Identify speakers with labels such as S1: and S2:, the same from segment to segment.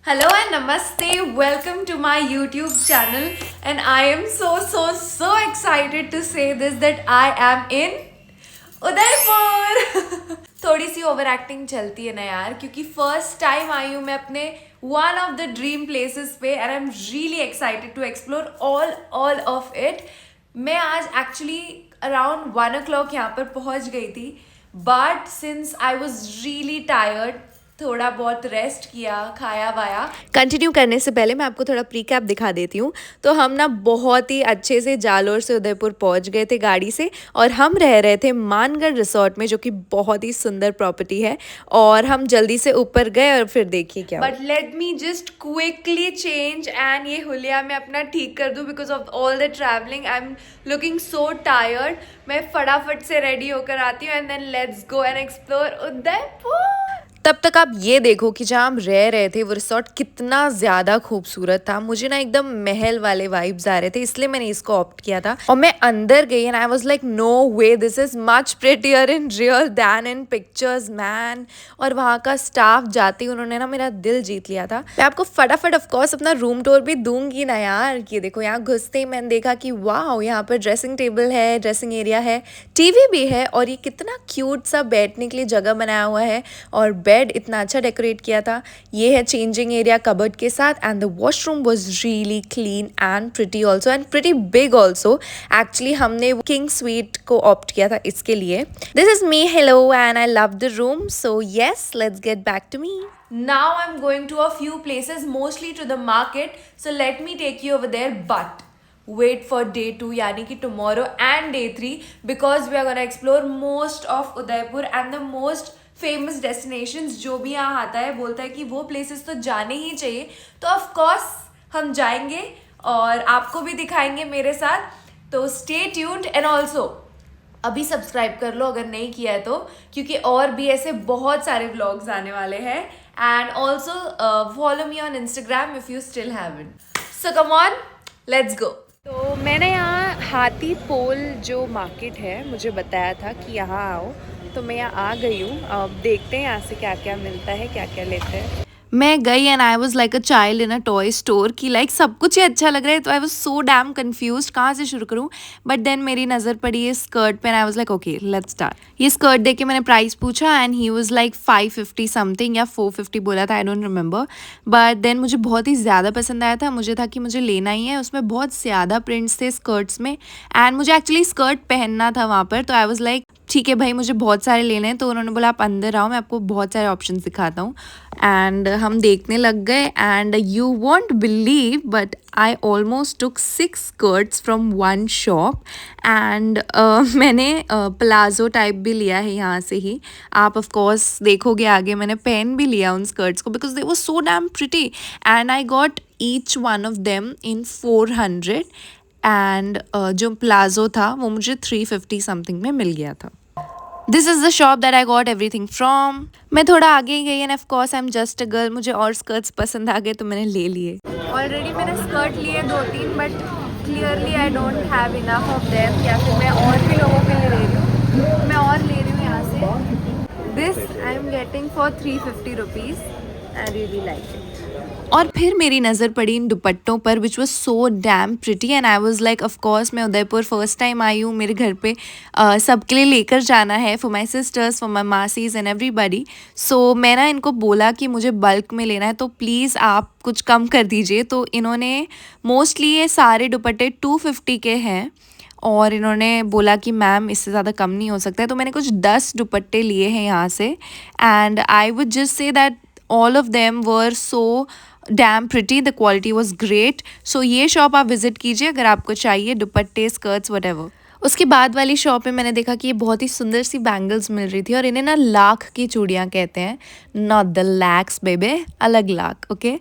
S1: Hello and namaste. Welcome to my YouTube channel. And I am so excited to say this that I am in Udaipur थोड़ी सी over acting चलती है ना यार, क्योंकि first time I हूँ मैं अपने one of the dream places पे and I am really excited to explore all of it. मैं आज एक्चुअली अराउंड 1 o'clock यहाँ पर पहुँच गई थी, but since I was really tired थोड़ा बहुत रेस्ट किया, खाया वाया. कंटिन्यू करने से पहले मैं आपको थोड़ा प्री कैप दिखा देती हूँ. तो हम ना बहुत ही अच्छे से जालोर से उदयपुर पहुँच गए थे गाड़ी से, और हम रह रहे थे मानगढ़ रिसोर्ट में, जो कि बहुत ही सुंदर प्रॉपर्टी है. और हम जल्दी से ऊपर गए और फिर देखिए क्या. But let me just quickly change and ये हुलिया मैं अपना ठीक कर दूँ because of all the travelling. I am looking so tired. मैं फटाफट से रेडी होकर आती हूँ and then let's go and explore Udaipur. तब तक आप ये देखो कि जहाँ हम रह रहे थे वो रिसोर्ट कितना ज़्यादा खूबसूरत था. मुझे ना एकदम महल वाले वाइब्स आ रहे थे, इसलिए मैंने इसको ऑप्ट किया था. और मैं अंदर गई and I was like no way, this is much prettier in real than in pictures man. और वहाँ का स्टाफ जाते ही उन्होंने ना मेरा दिल जीत लिया था. मैं आपको फटाफट ऑफकोर्स अपना रूम टूर भी दूंगी ना यार. ये देखो, यहाँ घुसते ही मैंने देखा कि वाह, यहाँ पर ड्रेसिंग टेबल है, ड्रेसिंग एरिया है, टीवी भी है, और ये कितना क्यूट सा बैठने के लिए जगह बनाया हुआ है. और बेड इतना अच्छा डेकोरेट किया था. ये है चेंजिंग एरिया कबर्ड के साथ, and the washroom was really clean and pretty also and pretty big also. Actually हमने किंग स्वीट को ऑप्ट किया था इसके लिए. This is me, hello, and I love the room. So yes, let's get back to me. Now I'm going to a few places, mostly to the market. So let me take you over there, but wait for day 2, यानी कि tomorrow and day 3, because we are gonna explore most of Udaipur and the most famous destinations. जो भी यहाँ आता है बोलता है कि वो प्लेसेस तो जाने ही चाहिए. तो ऑफ कोर्स हम जाएंगे और आपको भी दिखाएंगे मेरे साथ. तो स्टे ट्यून्ड एंड ऑल्सो अभी सब्सक्राइब कर लो अगर नहीं किया है तो, क्योंकि और भी ऐसे बहुत सारे व्लॉग्स आने वाले हैं. And also follow me on Instagram if you still haven't. So come on, let's go. तो मैंने यहाँ हाथी पोल जो मार्केट है मुझे बताया था कि यहाँ आओ, तो मैं यहाँ आ गई हूँ. अब देखते हैं यहाँ से क्या क्या मिलता है, क्या क्या लेते हैं. मैं गई and I was like a child in a toy store की लाइक सब कुछ ही अच्छा लग रहा है. तो I was so damn confuse कहाँ से शुरू करूँ. बट देन मेरी नज़र पड़ी ये स्कर्ट पे and I was like okay let's start. ये स्कर्ट देख के मैंने प्राइस पूछा and he was like 550 something या 450 बोला था, I don't remember. But then मुझे बहुत ही ज़्यादा पसंद आया था. मुझे था कि मुझे लेना ही है. उसमें बहुत ज़्यादा प्रिंट्स थे स्कर्ट्स में एंड मुझे एक्चुअली स्कर्ट पहनना था वहाँ पर. तो आई वॉज लाइक ठीक है भाई, मुझे बहुत सारे लेने हैं. तो उन्होंने बोला आप अंदर आओ, मैं आपको बहुत सारे ऑप्शंस दिखाता हूँ. एंड हम देखने लग गए and you won't believe but I almost took 6 skirts from one shop. And मैंने प्लाजो टाइप भी लिया है यहाँ से ही. आप ऑफकोर्स देखोगे आगे, मैंने पहन भी लिया उन स्कर्ट्स को बिकॉज दे वो so damn pretty. And I got each one of them in 400. And जो प्लाजो था वो मुझे 350 समथिंग में मिल गया था. This is the shop that I got everything from. मैं थोड़ा आगे ही गई end of course I am just a girl. मुझे और स्कर्ट्स पसंद आ गए तो मैंने ले लिए. ऑलरेडी मैंने स्कर्ट लिए 2-3, but clearly I don't have enough of them, या फिर मैं और भी लोगों के लिए ले रही हूँ. मैं और ले रही हूँ यहाँ से. This I am getting for 350 rupees. I really like it. और फिर मेरी नज़र पड़ी इन दुपट्टों पर which was so damn pretty and I was like of course मैं उदयपुर फर्स्ट टाइम आई हूँ. मेरे घर पे सबके लिए लेकर जाना है, for my sisters, for my मासीज एंड एवरीबडी. सो मैं ना इनको बोला कि मुझे बल्क में लेना है, तो प्लीज़ आप कुछ कम कर दीजिए. तो इन्होंने मोस्टली ये सारे दुपट्टे 250 के हैं और इन्होंने बोला कि मैम इससे ज़्यादा कम नहीं हो सकता है. तो मैंने कुछ 10 दुपट्टे लिए हैं यहाँ से and I would just say that all of them were so damn pretty, the quality was great. So ये शॉप आप विज़िट कीजिए अगर आपको चाहिए दुपट्टे, स्कर्ट्स, whatever. उसके बाद वाली शॉप में मैंने देखा कि ये बहुत ही सुंदर सी बैंगल्स मिल रही थी, और इन्हें ना लाख की चूड़ियाँ कहते हैं, नॉट द लैक्स बेबे, अलग लाख. ओके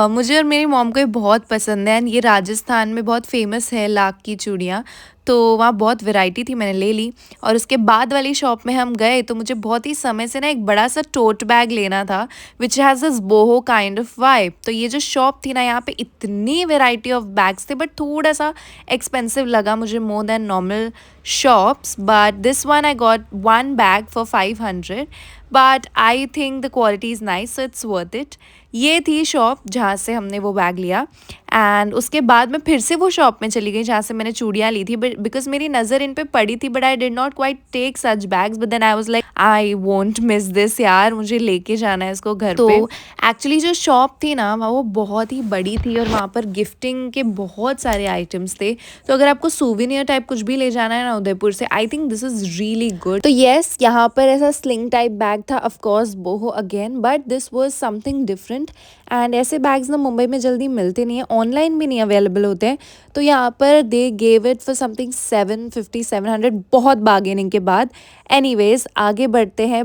S1: मुझे और मेरी मॉम को ये बहुत पसंद है एंड ये राजस्थान में बहुत फेमस है लाख की चूड़ियाँ. तो वहाँ बहुत वैरायटी थी, मैंने ले ली. और उसके बाद वाली शॉप में हम गए तो मुझे बहुत ही समय से ना एक बड़ा सा टोट बैग लेना था which has this boho kind of vibe. तो ये जो शॉप थी ना, यहाँ पे इतनी वैरायटी ऑफ बैग्स थे, बट थोड़ा सा एक्सपेंसिव लगा मुझे more than normal shops. But this one I got one bag for 500. But I think the quality is nice, so it's worth it. ये थी शॉप जहाँ से हमने वो बैग लिया। एंड उसके बाद मैं फिर से वो शॉप में चली गई जहाँ से मैंने चूड़ियाँ ली थी, बट बिकॉज मेरी नज़र इन पे पड़ी थी, but I did not quite take such bags, but then I was like I won't miss this यार, मुझे लेके जाना है इसको घर पे। तो एक्चुअली जो शॉप थी ना वो बहुत ही बड़ी थी और वहाँ पर गिफ्टिंग के बहुत सारे आइटम्स थे। तो अगर आपको सूविनियर टाइप कुछ भी ले जाना है ना उदयपुर से, I think this is really good. तो येस, यहाँ पर ऐसा स्लिंग टाइप बैग था, of course boho again, but this was something different. And ऐसे बैग्स ना मुंबई में जल्दी मिलते नहीं है, ऑनलाइन भी नहीं अवेलेबल होते हैं। तो यहाँ पर they gave it for something 750 700, बहुत बार्गेनिंग के बाद। एनीवेज आगे बढ़ते हैं।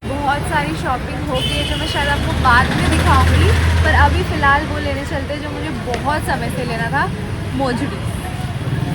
S1: बहुत सारी शॉपिंग हो गई है जो मैं शायद आपको बाद में दिखाऊंगी, पर अभी फ़िलहाल वो लेने चलते हैं जो मुझे बहुत समय से लेना था, मोजड़ी।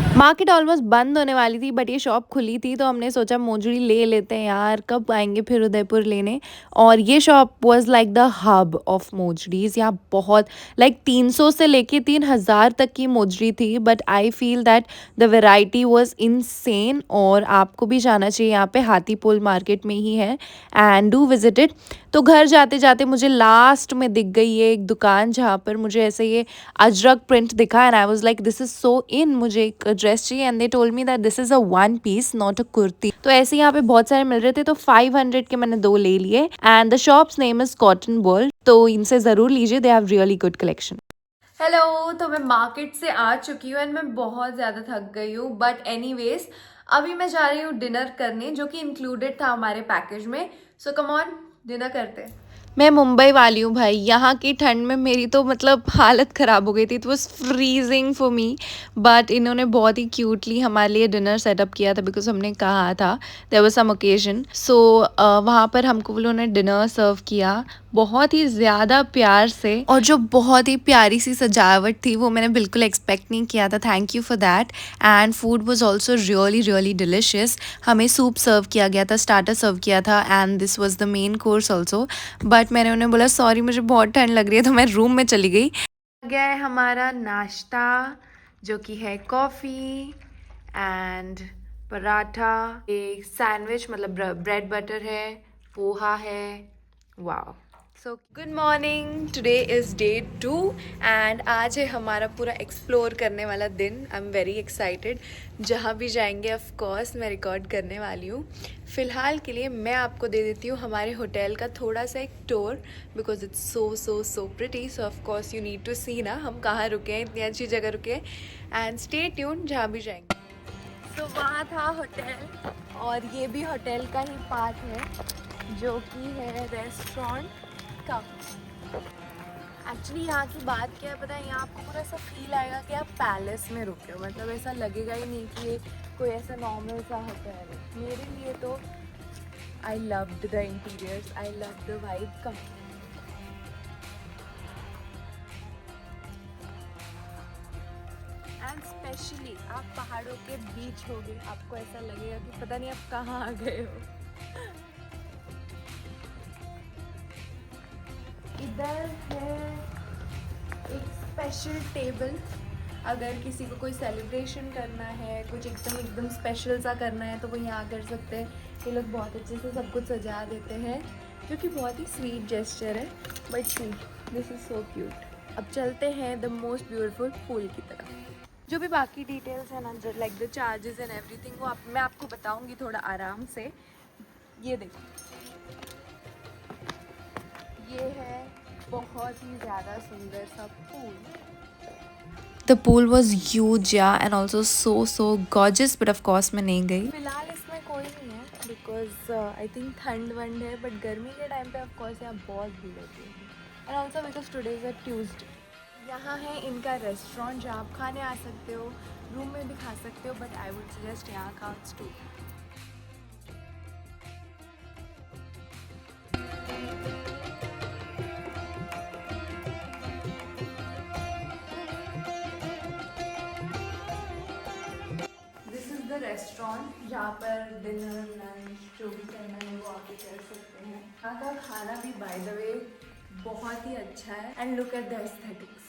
S1: मार्केट ऑलमोस्ट बंद होने वाली थी बट ये शॉप खुली थी, तो हमने सोचा मोजड़ी ले लेते हैं यार, कब आएंगे फिर उदयपुर लेने। और ये shop was like the hub of मोजड़ीज। यहाँ बहुत लाइक 300 से लेके 3000 तक की मोजड़ी थी, but I feel that the variety was insane. और आपको भी जाना चाहिए, यहाँ पे हाथीपोल मार्केट में ही है, एंड डू विजिट इट। तो घर जाते जाते मुझे लास्ट में दिख गई ये एक दुकान जहाँ पर मुझे ऐसे ये अजरक प्रिंट दिखा, and I was like this is so in, मुझे एक ड्रेस चाहिए। And they told me that this is a one piece not a kurti. तो ऐसे यहाँ पे बहुत सारे मिल रहे थे, तो 500 के मैंने 2 ले लिए। And the shops name is cotton world, तो इनसे ज़रूर लीजिए, they have really good collection. Hello, तो मैं मार्केट से आ चुकी हूँ एंड मैं बहुत ज़्यादा थक गई हूँ, बट एनीवेज अभी मैं जा रही हूँ डिनर करने, जो कि इंक्लूडेड था हमारे पैकेज में। सो कम ऑन, डिनर करते हैं। मैं मुंबई वाली हूँ भाई, यहाँ की ठंड में मेरी तो मतलब हालत ख़राब हो गई थी, it was freezing for me. But इन्होंने बहुत ही क्यूटली हमारे लिए डिनर सेटअप किया था, बिकॉज हमने कहा था देयर वाज सम ओकेजन। सो वहाँ पर हमको उन्होंने डिनर सर्व किया बहुत ही ज़्यादा प्यार से, और जो बहुत ही प्यारी सी सजावट थी वो मैंने बिल्कुल एक्सपेक्ट नहीं किया था। Thank you for that. And food was also really really delicious. हमें सूप सर्व किया गया था, स्टार्टर सर्व किया था, and this was the main course also. But मैंने उन्हें बोला सॉरी मुझे बहुत ठंड लग रही है, तो मैं रूम में चली गई। आ गया है हमारा नाश्ता, जो कि है कॉफ़ी एंड पराठा, एक सैंडविच मतलब ब्रेड बटर है, पोहा है। वाह। So good morning, today is day 2 and आज है हमारा पूरा एक्सप्लोर करने वाला दिन। I am very excited. जहाँ भी जाएंगे ऑफ कोर्स मैं रिकॉर्ड करने वाली हूँ। फ़िलहाल के लिए मैं आपको दे देती हूँ हमारे होटल का थोड़ा सा एक tour, because it's so so so pretty. So of course you need to see ना हम कहाँ रुके हैं, इतनी अच्छी जगह रुके हैं। एंड स्टे ट्यून जहाँ भी जाएंगे। तो वहाँ था होटल, और ये भी होटल का ही पार्ट है, जो कि है रेस्टोरेंट का। एक्चुअली यहाँ की बात क्या है पता है, यहाँ आपको पूरा ऐसा फील आएगा कि आप पैलेस में रुके हो, मतलब ऐसा लगेगा ही नहीं कि ये कोई ऐसा नॉर्मल सा होटल है। मेरे लिए तो I loved the interiors, I love the vibe का। एंड स्पेशली आप पहाड़ों के बीच होगे, आपको ऐसा लगेगा कि पता नहीं आप कहाँ आ गए हो। इधर है एक स्पेशल टेबल, अगर किसी को कोई सेलिब्रेशन करना है, कुछ एकदम एकदम स्पेशल सा करना है, तो वो यहाँ कर सकते हैं। ये लोग बहुत अच्छे से सब कुछ सजा देते हैं, जो कि बहुत ही स्वीट जेस्चर है। But see this is so cute. अब चलते हैं द मोस्ट ब्यूटीफुल पूल की तरफ। जो भी बाकी डिटेल्स है ना, like the charges and everything, वो मैं आपको बताऊंगी थोड़ा आराम से। ये देखो, ये है बहुत ही ज़्यादा सुंदर सा pool. The pool was huge या and also so so gorgeous, but of course मैं नहीं गई। फिलहाल इसमें कोई नहीं है, बिकॉज आई थिंक ठंड वंड है, बट गर्मी के टाइम पे ऑफ कोर्स यहाँ बहुत भीड़ होती है। And also because today is a Tuesday. यहाँ है इनका रेस्टोरेंट जहाँ आप खाने आ सकते हो, रूम में भी खा सकते हो, बट आई वुड सजेस्ट यहाँ खाओ too. This is the restaurant जहाँ पर डिनर लंच जो भी करना है वो आप कर सकते हैं। यहाँ का खाना भी बाय द वे बहुत ही अच्छा है। And look at the aesthetics.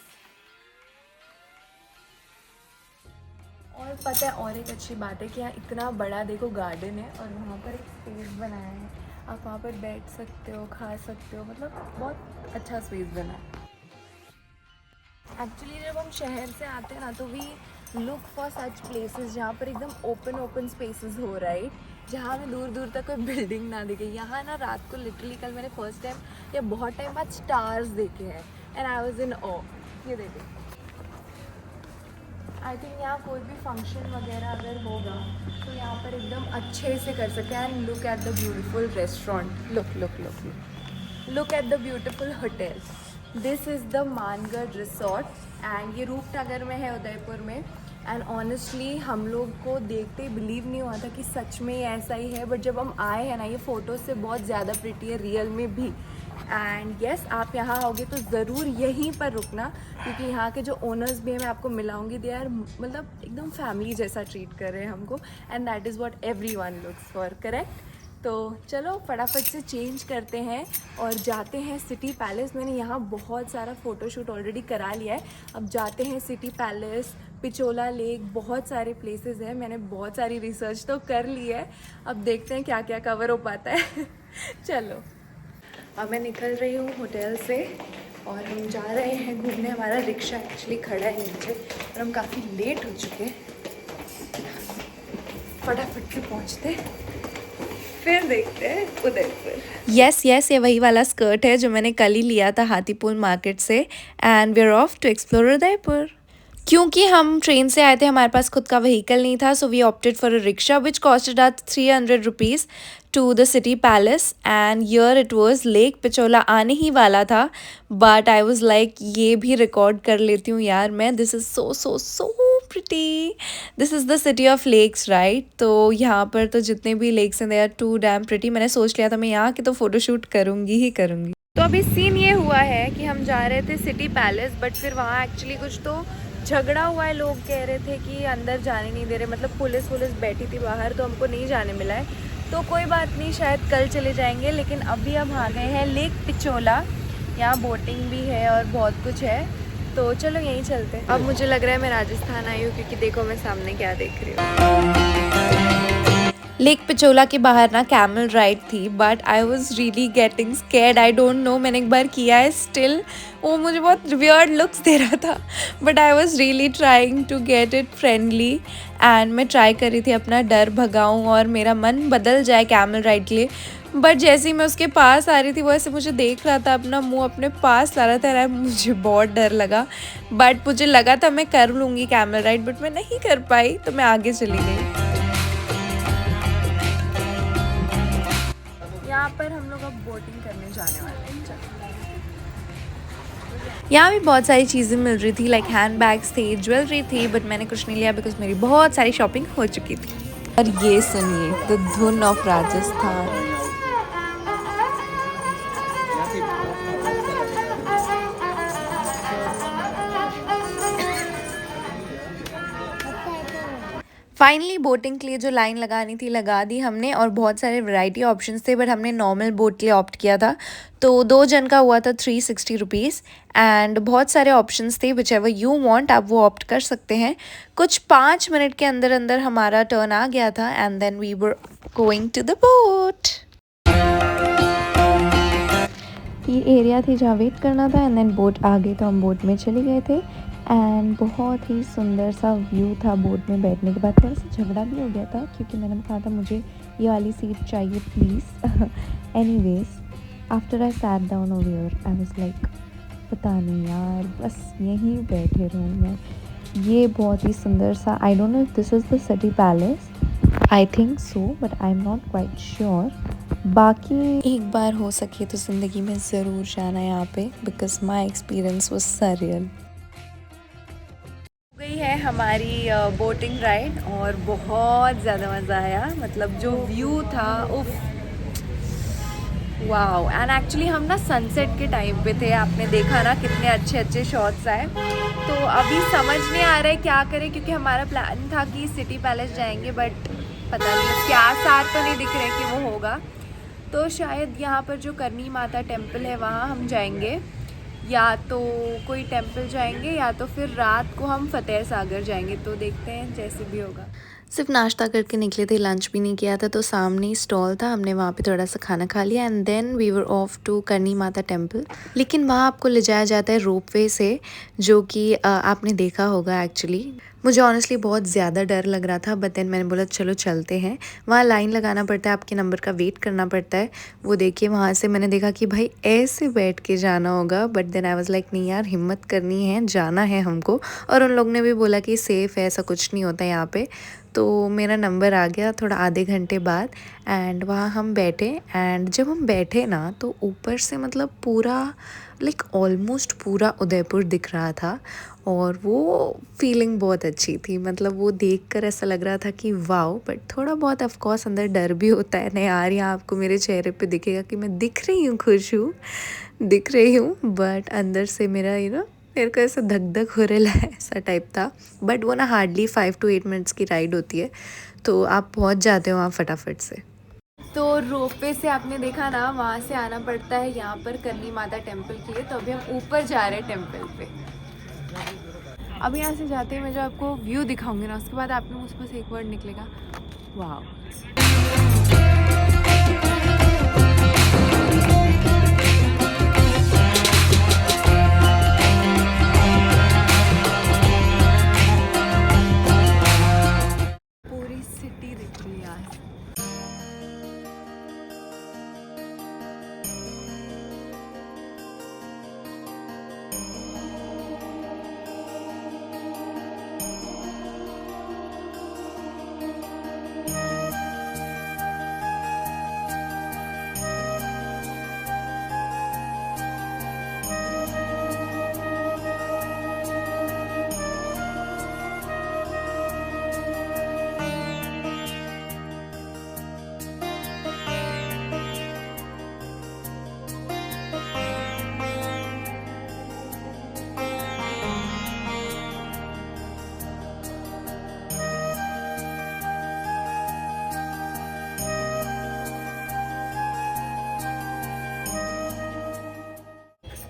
S1: और पता है और एक अच्छी बात है कि यहाँ इतना बड़ा देखो गार्डन है, और वहाँ पर एक स्पेस बनाया है आप वहाँ पर बैठ सकते हो, खा सकते हो, मतलब बहुत अच्छा स्पेस बना है। एक्चुअली जब हम शहर से आते हैं ना तो we look for such places जहाँ पर एकदम ओपन ओपन स्पेसेस हो, राइट, जहाँ हमें दूर दूर तक कोई बिल्डिंग ना दिखे। यहाँ ना रात को लिटरली कल मैंने फर्स्ट टाइम या बहुत टाइम बाद स्टार्स देखे हैं एंड आई वाज इन ऑ। ये देखे, आई थिंक यहाँ कोई भी फंक्शन वगैरह अगर होगा तो यहाँ पर एकदम अच्छे से कर सकते हैं। And look at the beautiful restaurant, look at the beautiful hotel. This is the Mangarh resort and ये रूपनगर में है, उदयपुर में। एंड ऑनेस्टली हम लोग को देखते ही बिलीव नहीं हुआ था कि सच में ऐसा ही है, बट जब हम आए हैं ना, ये फ़ोटोज़ से बहुत ज़्यादा प्रिटी है रियल में भी। एंड येस, आप यहाँ आओगे तो ज़रूर यहीं पर रुकना, क्योंकि यहाँ के जो ओनर्स भी हैं मैं आपको मिलाऊंगी, दे आर मतलब एकदम फैमिली जैसा ट्रीट कर रहे हैं हमको। And that is what everyone looks for, correct. तो चलो फटाफट से चेंज करते हैं और जाते हैं सिटी पैलेस। मैंने यहाँ बहुत सारा फ़ोटोशूट ऑलरेडी करा लिया है। अब जाते हैं सिटी पैलेस, पिचोला लेक, बहुत सारे प्लेसेस हैं। मैंने बहुत सारी रिसर्च तो कर ली है, अब देखते हैं क्या क्या कवर हो पाता है। चलो, अब मैं निकल रही हूँ होटल से और हम जा रहे हैं घूमने। हमारा रिक्शा एक्चुअली खड़ा है नीचे और हम काफ़ी लेट हो चुके हैं। फटाफट से पहुँचते, फिर देखते हैं उदयपुर। यस, ये वही वाला स्कर्ट है जो मैंने कल ही लिया था हाथीपुल मार्केट से। And we are off to explore Udaipur. क्योंकि हम ट्रेन से आए थे, हमारे पास खुद का व्हीकल नहीं था, so we opted for a rickshaw which costed us 300 rupees to the city palace. And yeah it was lake Pichola आने ही वाला था, बट आई वाज लाइक ये भी रिकॉर्ड कर लेती हूँ यार मैं। This is so so so pretty, this is the city of lakes, right. तो यहाँ पर तो जितने भी लेक्स हैं they are too damn pretty. मैंने सोच लिया था मैं यहाँ की तो फ़ोटोशूट करूँगी ही करूँगी। तो अभी सीन ये हुआ है कि हम जा रहे थे सिटी पैलेस, बट फिर वहाँ एक्चुअली कुछ तो झगड़ा हुआ है। लोग कह रहे थे कि अंदर जाने नहीं दे रहे, मतलब पुलिस बैठी थी बाहर, तो हमको नहीं जाने मिला है। तो कोई बात नहीं, शायद कल चले जाएंगे। लेकिन अभी हम आ गए हैं लेक पिचोला, यहाँ बोटिंग भी है और बहुत कुछ है, तो चलो यहीं चलते हैं। अब मुझे लग रहा है मैं राजस्थान आई हूँ, क्योंकि देखो मैं सामने क्या देख रही हूँ। लेक पिचोला के बाहर ना कैमल राइड थी, but I was really getting scared. I don't know, मैंने एक बार किया है, स्टिल वो मुझे बहुत वियर्ड लुक्स दे रहा था, but I was really trying to get it friendly. And मैं ट्राई कर रही थी अपना डर भगाऊँ और मेरा मन बदल जाए कैमल राइड के लिए। बट जैसे ही मैं उसके पास आ रही थी वो ऐसे मुझे देख रहा था, अपना मुंह अपने पास ला रहा था, मुझे बहुत डर लगा। बट मुझे लगा था मैं कर लूँगी कैमल राइड, बट मैं नहीं कर पाई, तो मैं आगे चली गई। यहाँ पर हम लोग अब बोटिंग करने जाने वाले हैं। यहाँ भी बहुत सारी चीज़ें मिल रही थी, लाइक हैंड बैग्स थे, ज्वेलरी थी, बट मैंने कुछ नहीं लिया बिकॉज मेरी बहुत सारी शॉपिंग हो चुकी थी। और ये सुनिए द धुन ऑफ राजस्थान। फाइनली बोटिंग के लिए जो लाइन लगानी थी लगा दी हमने, और बहुत सारे वैरायटी ऑप्शंस थे, बट हमने नॉर्मल बोट के लिए ऑप्ट किया था। तो 2 जन का हुआ था 360 रुपीज़। एंड बहुत सारे ऑप्शंस थे, विच एवर यू वांट आप वो ऑप्ट कर सकते हैं। कुछ 5 मिनट के अंदर अंदर हमारा टर्न आ गया था, and then we were going to the boat. ये एरिया थी जहाँ वेट करना था, एंड देन बोट आ गई तो हम बोट में चले गए थे। एंड बहुत ही सुंदर सा व्यू था। बोट में बैठने के बाद थोड़ा सा झगड़ा भी हो गया था, क्योंकि मैंने कहा था मुझे ये वाली सीट चाहिए please. Anyways after I sat down over here I was like पता नहीं यार, बस यहीं बैठे रहूँ मैं। ये बहुत ही सुंदर सा, I don't know if this is the city palace, I think so, but I am not quite sure. बाकी एक बार हो सके तो ज़िंदगी में ज़रूर जाना यहाँ पे, because my experience was surreal. गई है हमारी बोटिंग राइड और बहुत ज़्यादा मज़ा आया, मतलब जो व्यू था उफ, वाओ। एंड एक्चुअली हम ना सनसेट के टाइम पे थे, आपने देखा ना कितने अच्छे अच्छे शॉट्स आए। तो अभी समझ नहीं आ रहा है क्या करें, क्योंकि हमारा प्लान था कि सिटी पैलेस जाएंगे, बट पता नहीं उसके आसार तो नहीं दिख रहे कि वो होगा। तो शायद यहाँ पर जो करनी माता टेम्पल है वहाँ हम जाएंगे, या तो कोई टेम्पल जाएंगे, या तो फिर रात को हम फतेह सागर जाएंगे। तो देखते हैं जैसे भी होगा।
S2: सिर्फ नाश्ता करके निकले थे, लंच भी नहीं किया था, तो सामने ही स्टॉल था, हमने वहाँ पे थोड़ा सा खाना खा लिया and then we were off to Karni Mata temple. लेकिन वहाँ आपको ले जाया जाता है रोपवे से, जो कि आपने देखा होगा एक्चुअली। मुझे ऑनेस्टली बहुत ज़्यादा डर लग रहा था, बट देन मैंने बोला चलो चलते हैं। वहाँ लाइन लगाना पड़ता है, आपके नंबर का वेट करना पड़ता है। वो देखिए वहाँ से मैंने देखा कि भाई ऐसे बैठ के जाना होगा, but then I was like नहीं यार, हिम्मत करनी है, जाना है हमको। और उन लोग ने भी बोला कि सेफ़ है, ऐसा कुछ नहीं होता यहाँ पे। तो मेरा नंबर आ गया थोड़ा आधे घंटे बाद एंड वहाँ हम बैठे एंड जब हम बैठे ना तो ऊपर से मतलब पूरा लाइक ऑलमोस्ट पूरा उदयपुर दिख रहा था और वो फीलिंग बहुत अच्छी थी। मतलब वो देखकर ऐसा लग रहा था कि वाओ, बट थोड़ा बहुत ऑफ कोर्स अंदर डर भी होता है ना यार। यहाँ आपको मेरे चेहरे पे दिखेगा कि मैं दिख रही हूँ, खुश हूँ, दिख रही हूँ, बट अंदर से मेरा मेरे को ऐसा धक धक हो रहा है ऐसा टाइप था। बट वो ना हार्डली 5 to 8 मिनट्स की राइड होती है, तो आप पहुँच जाते हो वहाँ फटाफट से।
S1: तो रोपवे से आपने देखा ना, वहाँ से आना पड़ता है यहाँ पर करनी माता टेम्पल के लिए। तो अभी हम ऊपर जा रहे हैं टेम्पल पे। अब यहाँ से जाते ही मैं जो आपको व्यू दिखाऊंगी ना, उसके बाद आपने मुझ पास एक वर्ड निकलेगा, वाह। पूरी सिटी दिख रही है यहाँ से।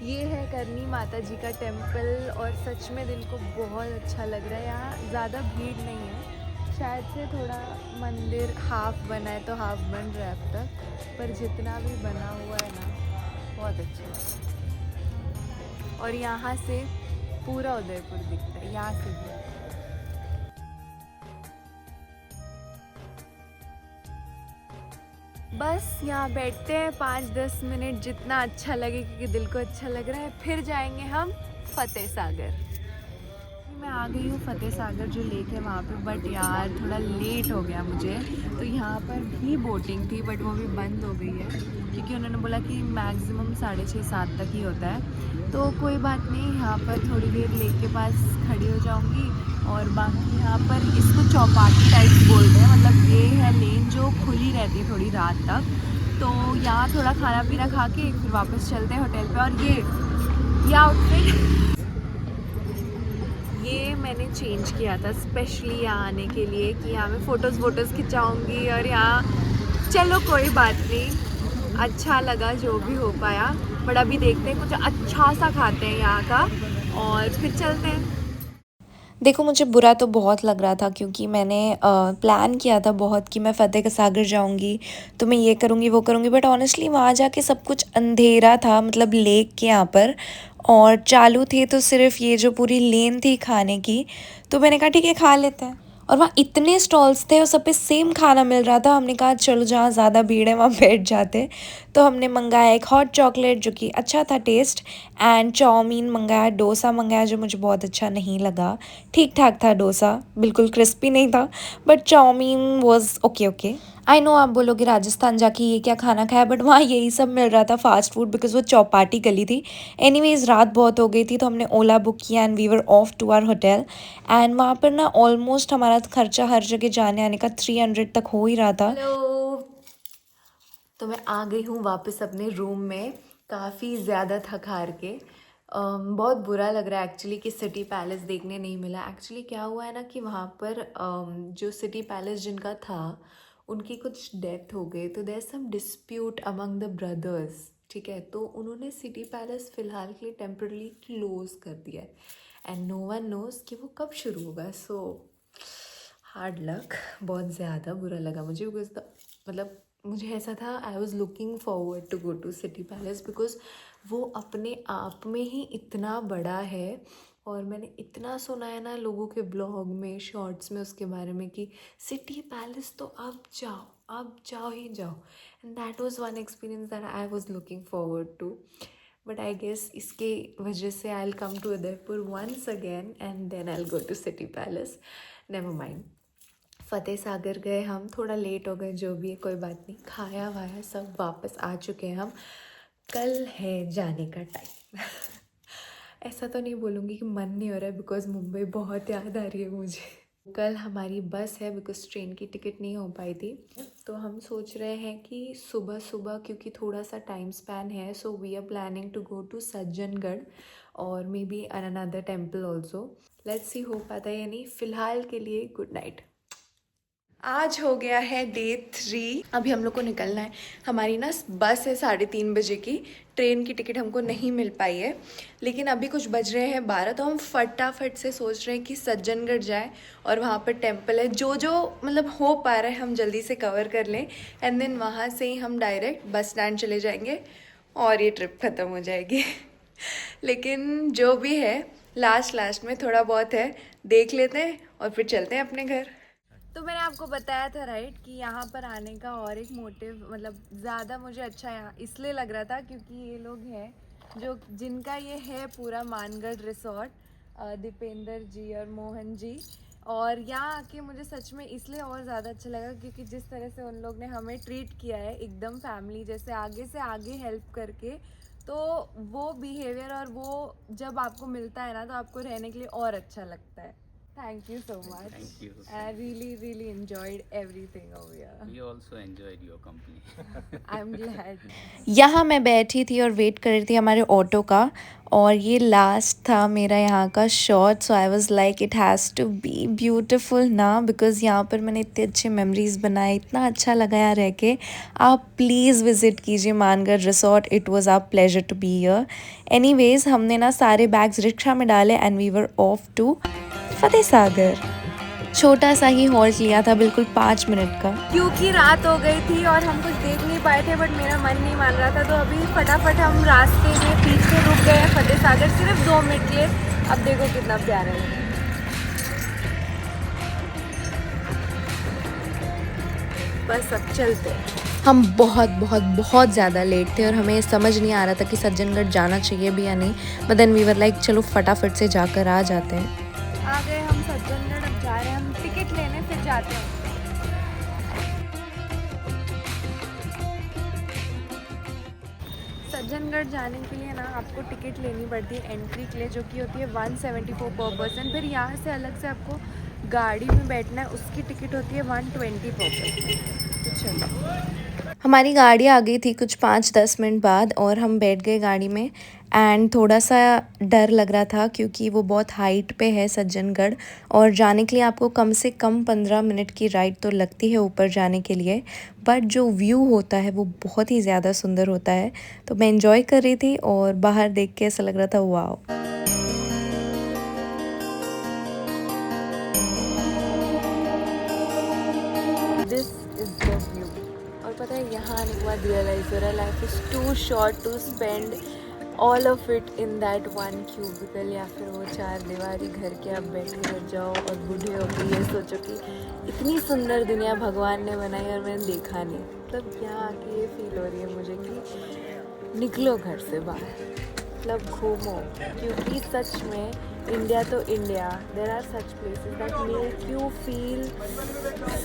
S1: ये है करनी माता जी का टेम्पल और सच में दिल को बहुत अच्छा लग रहा है। यहाँ ज़्यादा भीड़ नहीं है, शायद से थोड़ा मंदिर हाफ बना है तो हाफ बन रहा है अब तक, पर जितना भी बना हुआ है ना बहुत अच्छा है। और यहाँ से पूरा उदयपुर दिखता है, यहाँ से भी। बस यहाँ बैठते हैं 5-10 मिनट, जितना अच्छा लगे, क्योंकि दिल को अच्छा लग रहा है। फिर जाएंगे हम फतेह सागर। मैं आ गई हूँ फतेह सागर जो लेक है वहाँ पे, बट यार थोड़ा लेट हो गया मुझे। तो यहाँ पर भी बोटिंग थी बट वो भी बंद हो गई है, क्योंकि उन्होंने बोला कि मैक्सिमम 6:30-7 तक ही होता है। तो कोई बात नहीं, यहाँ पर थोड़ी देर लेक के पास खड़ी हो जाऊँगी। और बाकी यहाँ पर इसको चौपाटी टाइप बोलते हैं, मतलब ये है लेन जो खुली रहती है थोड़ी रात तक। तो यहाँ थोड़ा खाना पीना खा के फिर वापस चलते हैं होटल पे। और ये आउटफिट ये मैंने चेंज किया था स्पेशली यहाँ आने के लिए, कि यहाँ मैं फ़ोटोज़ खिंचाऊँगी। और यहाँ चलो कोई बात नहीं, अच्छा लगा जो भी हो पाया। बट अभी देखते हैं, कुछ अच्छा सा खाते हैं यहाँ का और फिर चलते हैं।
S2: देखो मुझे बुरा तो बहुत लग रहा था, क्योंकि मैंने प्लान किया था बहुत कि मैं फ़तेह का सागर जाऊंगी तो मैं ये करूंगी वो करूंगी, बट ऑनेस्टली वहाँ जाके सब कुछ अंधेरा था, मतलब लेक के यहाँ पर। और चालू थे तो सिर्फ ये जो पूरी लेन थी खाने की, तो मैंने कहा ठीक है खा लेते हैं। और वहाँ इतने स्टॉल्स थे और सब पे सेम खाना मिल रहा था, हमने कहा चलो जहाँ ज़्यादा भीड़ है वहाँ बैठ जाते। तो हमने मंगाया एक हॉट चॉकलेट जो कि अच्छा था टेस्ट, एंड चाउमीन मंगाया, डोसा मंगाया जो मुझे बहुत अच्छा नहीं लगा। ठीक ठाक था डोसा, बिल्कुल क्रिस्पी नहीं था, but chow mein was okay okay. I know आप बोलोगे राजस्थान जाके ये क्या खाना खाया, बट वहाँ यही सब मिल रहा था फास्ट फूड, बिकॉज वो चौपाटी गली थी। एनीवेज रात बहुत हो गई थी तो हमने ओला बुक किया and we were off to our hotel. एंड वहाँ पर ना ऑलमोस्ट हमारा खर्चा हर जगह जाने आने का 300 तक हो ही रहा था।
S1: हेलो, तो मैं आ गई हूँ वापस अपने रूम में, काफ़ी ज़्यादा थक हार के। बहुत बुरा लग रहा है एक्चुअली कि सिटी पैलेस देखने नहीं मिला। एक्चुअली क्या हुआ है ना कि वहाँ पर जो सिटी पैलेस जिनका था उनकी कुछ डेथ हो गई, तो there some dispute among the brothers, ठीक है। तो उन्होंने सिटी पैलेस फ़िलहाल के लिए टेम्परली क्लोज कर दिया है एंड नो वन नोज़ कि वो कब शुरू होगा। सो
S2: हार्ड लक, बहुत ज़्यादा बुरा लगा मुझे बिकॉज मतलब मुझे ऐसा था I was looking forward to go to city palace because वो अपने आप में ही इतना बड़ा है और मैंने इतना सुना है ना लोगों के ब्लॉग में शॉर्ट्स में उसके बारे में कि सिटी पैलेस तो अब जाओ ही जाओ and that was one experience that I was looking forward to but I guess इसके वजह से I will come to Udaipur once again and then I will go to city palace. Never mind. Fateh Sagar गए हम, थोड़ा लेट हो गए, जो भी है कोई बात नहीं, खाया वाया सब वापस आ चुके हैं हम. कल है जाने का टाइम. ऐसा तो नहीं बोलूँगी कि मन नहीं हो रहा है बिकॉज मुंबई बहुत याद आ रही है मुझे. कल हमारी बस है बिकॉज ट्रेन की टिकट नहीं हो पाई थी, तो हम सोच रहे हैं कि सुबह सुबह क्योंकि थोड़ा सा टाइम स्पैन है so we are planning to go to Sajjangarh और maybe another temple also. Let's see हो पाता है या नहीं. फ़िलहाल के लिए गुड नाइट. आज हो गया है डे 3. अभी हम लोग को निकलना है. हमारी ना बस है 3:30 बजे की. ट्रेन की टिकट हमको नहीं मिल पाई है, लेकिन अभी कुछ बज रहे हैं 12, तो हम फटाफट से सोच रहे हैं कि सज्जनगढ़ जाएं और वहाँ पर टेम्पल है जो मतलब हो पा रहा है हम जल्दी से कवर कर लें एंड देन वहाँ से ही हम डायरेक्ट बस स्टैंड चले जाएंगे और ये ट्रिप ख़त्म हो जाएगी. लेकिन जो भी है लास्ट में थोड़ा बहुत है, देख लेते हैं और फिर चलते हैं अपने घर. तो मैंने आपको बताया था राइट कि यहाँ पर आने का और एक मोटिव मतलब ज़्यादा मुझे अच्छा यहाँ इसलिए लग रहा था क्योंकि ये लोग हैं जो जिनका ये है पूरा मानगढ़ रिसोर्ट, दीपेंद्र जी और मोहन जी. और यहाँ आके मुझे सच में इसलिए और ज़्यादा अच्छा लगा क्योंकि जिस तरह से उन लोग ने हमें ट्रीट किया है एकदम फैमिली जैसे, आगे से आगे हेल्प करके, तो वो बिहेवियर और वो जब आपको मिलता है ना तो आपको रहने के लिए और अच्छा लगता है. Thank you so much.
S3: Thank you.
S2: I really enjoyed everything over here.
S3: We also enjoyed your company.
S2: I'm glad. यहाँ मैं बैठी थी और वेट कर रही थी हमारे ऑटो का और ये लास्ट था मेरा यहाँ का shot. So I was like it has to be beautiful ना बिकॉज़ यहाँ पर मैंने इतने अच्छे मेमोरीज़ बनाए, इतना अच्छा लगा यहाँ रह के. आप प्लीज़ विज़िट कीजिए Mangarh resort. It was our pleasure to be here. Anyways हमने ना सारे बैग्स रिक्शा में डाले and we were off to Fateh Sagar. छोटा सा ही हॉल्ट लिया था बिल्कुल 5 मिनट का क्योंकि रात हो गई थी और हम कुछ देख नहीं पाए थे, बट मेरा मन नहीं मान रहा था. तो अभी फटाफट हम रास्ते में पीछे रुक गए फतेह सागर सिर्फ 2 मिनट के लिए. अब देखो कितना प्यारा है. बस अब चलते. हम बहुत ज़्यादा लेट थे और हमें समझ नहीं आ रहा था कि सज्जनगढ़ जाना चाहिए भी या नहीं, but then we were like चलो फटाफट से जाकर आ जाते हैं. आ गए हम सज्जनगढ़. अब जा रहे हैं हम टिकट लेने, फिर जाते हैं. सज्जनगढ़ जाने के लिए ना आपको टिकट लेनी पड़ती है एंट्री के लिए, जो कि होती है 174 पर पर्सन. फिर यहाँ से अलग से आपको गाड़ी में बैठना है, उसकी टिकट होती है 120 पर पर्सन. तो चलो, हमारी गाड़ी आ गई थी कुछ 5-10 मिनट बाद और हम बैठ गए गाड़ी में. एंड थोड़ा सा डर लग रहा था क्योंकि वो बहुत हाइट पे है सज्जनगढ़ और जाने के लिए आपको कम से कम 15 मिनट की राइड तो लगती है ऊपर जाने के लिए. बट जो व्यू होता है वो बहुत ही ज़्यादा सुंदर होता है. तो मैं एंजॉय कर रही थी और बाहर देख के ऐसा लग रहा था wow. This is the view. और पता है यहाँ आने के बाद रियलाइज हो रहा है life is too short to spend all of it in that one cubicle या फिर वो 4 दीवारी घर के आप बैठे रह जाओ और बूढ़े होकर ये सोचो कि इतनी सुंदर दुनिया भगवान ने बनाई और मैंने देखा नहीं. मतलब यहाँ आके ये फील हो रही है मुझे कि निकलो घर से बाहर, मतलब घूमो. क्योंकि सच में इंडिया तो India, there are such places that make you feel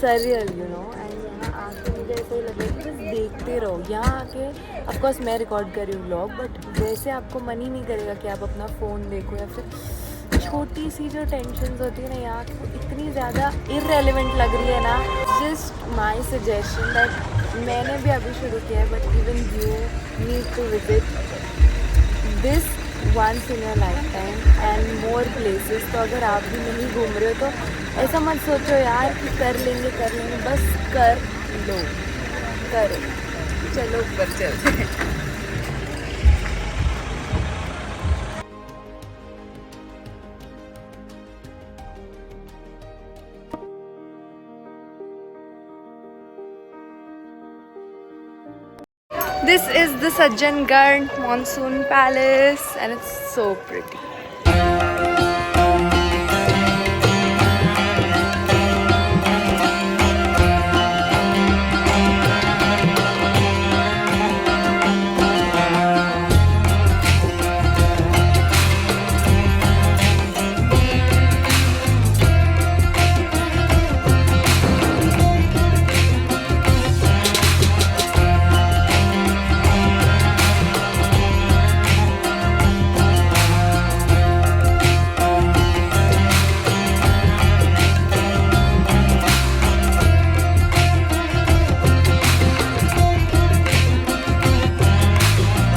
S2: surreal you know. And यहाँ आके मुझे ऐसा ही लग रहा है कि बस देखते रहो. यहाँ आके ऑफकोर्स मैं रिकॉर्ड कर रही हूँ व्लॉग, बट वैसे आपको मन ही नहीं करेगा कि आप अपना फ़ोन देखो या फिर छोटी सी जो टेंशन्स होती है ना यहाँ को इतनी ज़्यादा इररेलेवेंट लग रही है ना. जस्ट माई सजेशन दैट मैंने भी अभी शुरू किया है, but even you need to visit this once in your lifetime and more places. तो अगर आप भी नहीं घूम रहे हो तो ऐसा मत सोचो यार कि कर लेंगे, बस कर लो, करो. चलो ऊपर चलते हैं.
S1: This is the Sajjangarh Monsoon Palace and it's so pretty.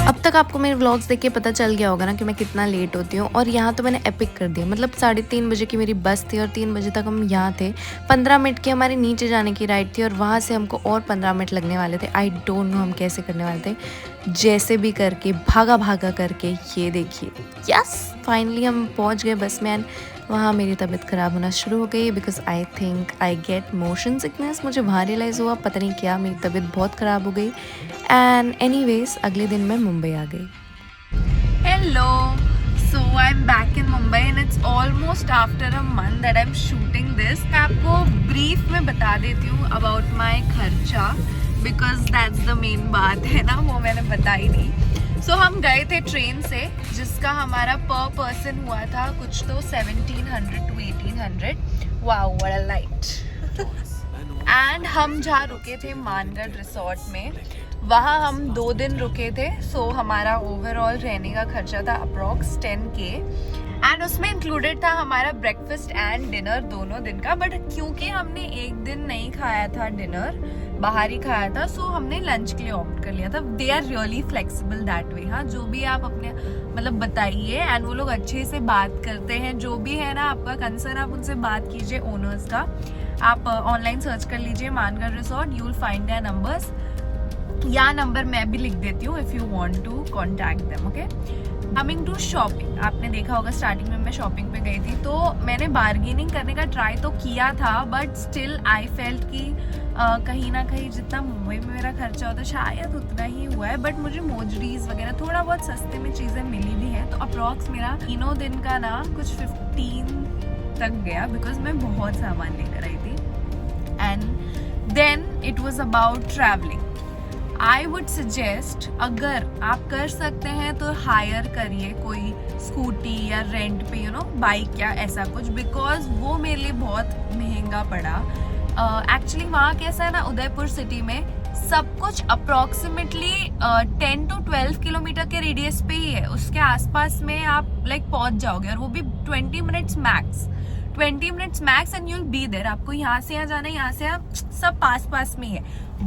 S2: अब तक आपको मेरे व्लॉग्स देख के पता चल गया होगा ना कि मैं कितना लेट होती हूँ, और यहाँ तो मैंने एपिक कर दिया। मतलब 3:30 बजे की मेरी बस थी और 3 बजे तक हम यहाँ थे। 15 मिनट की हमारे नीचे जाने की राइड थी और वहाँ से हमको और 15 मिनट लगने वाले थे। आई डोंट नो हम कैसे करने वाले थे, जैसे भी करके भागा करके। ये देखिए, यस फाइनली हम पहुँच गए बस में। एंड वहाँ मेरी तबीयत ख़राब होना शुरू हो गई because I think I get motion sickness. मुझे वहाँ रियलाइज़ हुआ, पता नहीं क्या, मेरी तबीयत बहुत ख़राब हो गई। एंड एनीवेज अगले दिन मैं मुंबई आ गई।
S1: Hello, so I'm back in Mumbai and it's almost after a month that I'm shooting this. मैं आपको brief में बता देती हूँ about my खर्चा because that's the main बात है ना, वो मैंने बताई नहीं। So हम गए थे ट्रेन से जिसका हमारा पर पर्सन हुआ था कुछ तो 1700 to 1800। Wow, what a light! And हम जहाँ रुके थे मानगढ़ रिसोर्ट में, वहाँ हम 2 दिन रुके थे। सो हमारा ओवरऑल रहने का खर्चा था अप्रॉक्स 10K एंड उसमें इंक्लूडेड था हमारा ब्रेकफास्ट एंड डिनर दोनों दिन का। बट क्योंकि हमने एक दिन नहीं खाया था डिनर, बाहर ही खाया था, सो हमने लंच के लिए ऑप्ट कर लिया था। They are really flexible that way. हाँ, जो भी आप अपने मतलब बताइए एंड वो लोग अच्छे से बात करते हैं। जो भी है ना आपका कंसर्न, आप उनसे बात कीजिए ओनर्स का। आप ऑनलाइन सर्च कर लीजिए Mangarh resort, you will find their numbers, या नंबर मैं भी लिख देती हूँ if you want to contact them. Okay, coming to shopping, आपने देखा होगा स्टार्टिंग में मैं शॉपिंग पे गई थी तो मैंने बार्गेनिंग करने का ट्राई तो किया था, बट स्टिल आई फेल्ट कि कहीं ना कहीं जितना मुंबई में मेरा खर्चा होता शायद उतना ही हुआ है। बट मुझे मोजरीज वगैरह थोड़ा बहुत सस्ते में चीज़ें मिली भी हैं, तो अप्रॉक्स मेरा तीनों दिन का ना कुछ 15 तक गया बिकॉज मैं बहुत सामान लेकर आई थी। And then it was about travelling. I would suggest, अगर आप कर सकते हैं तो हायर करिए कोई स्कूटी या रेंट पे, यू नो, बाइक या ऐसा कुछ, बिकॉज वो मेरे लिए बहुत महंगा पड़ा। एक्चुअली वहाँ कैसा है ना, उदयपुर सिटी में सब कुछ अप्रॉक्सीमेटली 10 to 12 किलोमीटर के रेडियस पे ही है। उसके आसपास में आप लाइक पहुँच जाओगे, और वो भी 20 minutes max, 20 minutes max and you will be there. आपको यहाँ से यहाँ जाना है, यहाँ से यहाँ सब पास में ही है।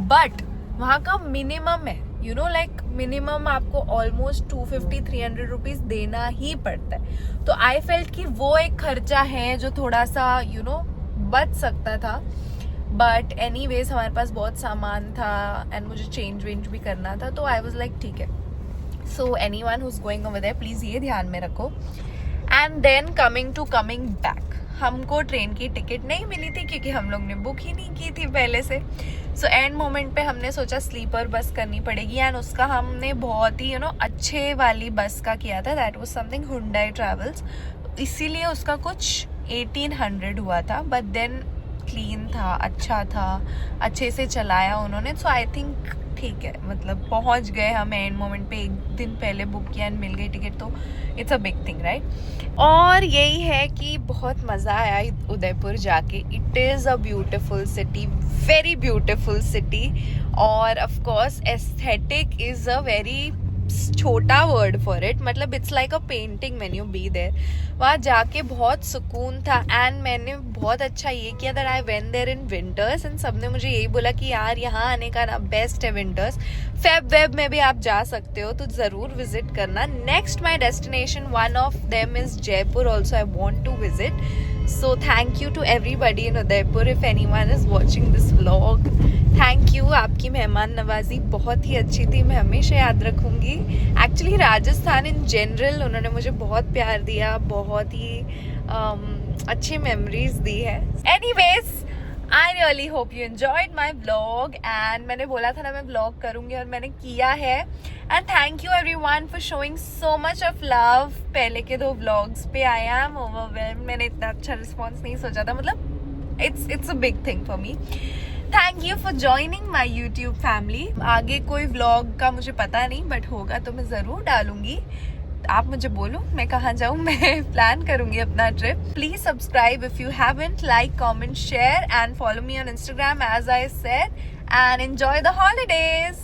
S1: बट वहाँ का मिनिमम है, यू नो, लाइक मिनिमम आपको ऑलमोस्ट 250-300 रुपीज देना ही पड़ता है। तो आई फेल्ट कि वो एक खर्चा है जो थोड़ा सा यू नो बच सकता था। बट एनीवेज हमारे पास बहुत सामान था एंड मुझे चेंज वेंज भी करना था, तो आई वाज लाइक ठीक है। So anyone who is going over there please ये ध्यान में रखो। एंड देन कमिंग बैक, हमको ट्रेन की टिकट नहीं मिली थी क्योंकि हम लोग ने बुक ही नहीं की थी पहले से। सो एंड मोमेंट पे हमने सोचा स्लीपर बस करनी पड़ेगी, एंड उसका हमने बहुत ही यू नो अच्छे वाली बस का किया था, that was something Hyundai travels, इसीलिए उसका कुछ 1800 हुआ था। बट देन क्लीन था, अच्छा था, अच्छे से चलाया उन्होंने। सो आई थिंक ठीक है, मतलब पहुंच गए हम एंड मोमेंट पे, एक दिन पहले बुक किया एंड मिल गई टिकट, तो it's a big thing right. और यही है कि बहुत मज़ा आया उदयपुर जाके। It is a beautiful city, very beautiful city, और of course aesthetic is a very छोटा वर्ड फॉर इट, मतलब it's like a painting when you be there. वहाँ जाके बहुत सुकून था एंड मैंने बहुत अच्छा ये किया that I went there in winters, and सबने मुझे यही बोला कि यार यहाँ आने का ना बेस्ट है विंटर्स। फेब में भी आप जा सकते हो, तो ज़रूर विजिट करना। Next my destination, one of them is Jaipur also, I want to visit. So thank you to everybody in Udaipur, if anyone is watching this vlog, thank you. आपकी मेहमान नवाजी बहुत ही अच्छी थी, मैं हमेशा याद रखूँगी। एक्चुअली राजस्थान इन जनरल उन्होंने मुझे बहुत प्यार दिया, बहुत ही अच्छी मेमोरीज दी है। Anyways I really hope you enjoyed my vlog and मैंने बोला था ना मैं व्लॉग करूंगी और मैंने किया है and thank you everyone for showing so much of love. पहले के 2 व्लॉग्स पे आई एम ओवरवेल्म्ड। मैंने इतना अच्छा रिस्पॉन्स नहीं सोचा था, मतलब it's a big thing for me. Thank you for joining my YouTube family. आगे कोई व्लॉग का मुझे पता नहीं बट होगा तो मैं ज़रूर डालूंगी। आप मुझे बोलो मैं कहाँ जाऊँ, मैं प्लान करूंगी अपना trip. Please subscribe if you haven't, like comment share and follow me on Instagram as I said and enjoy the holidays।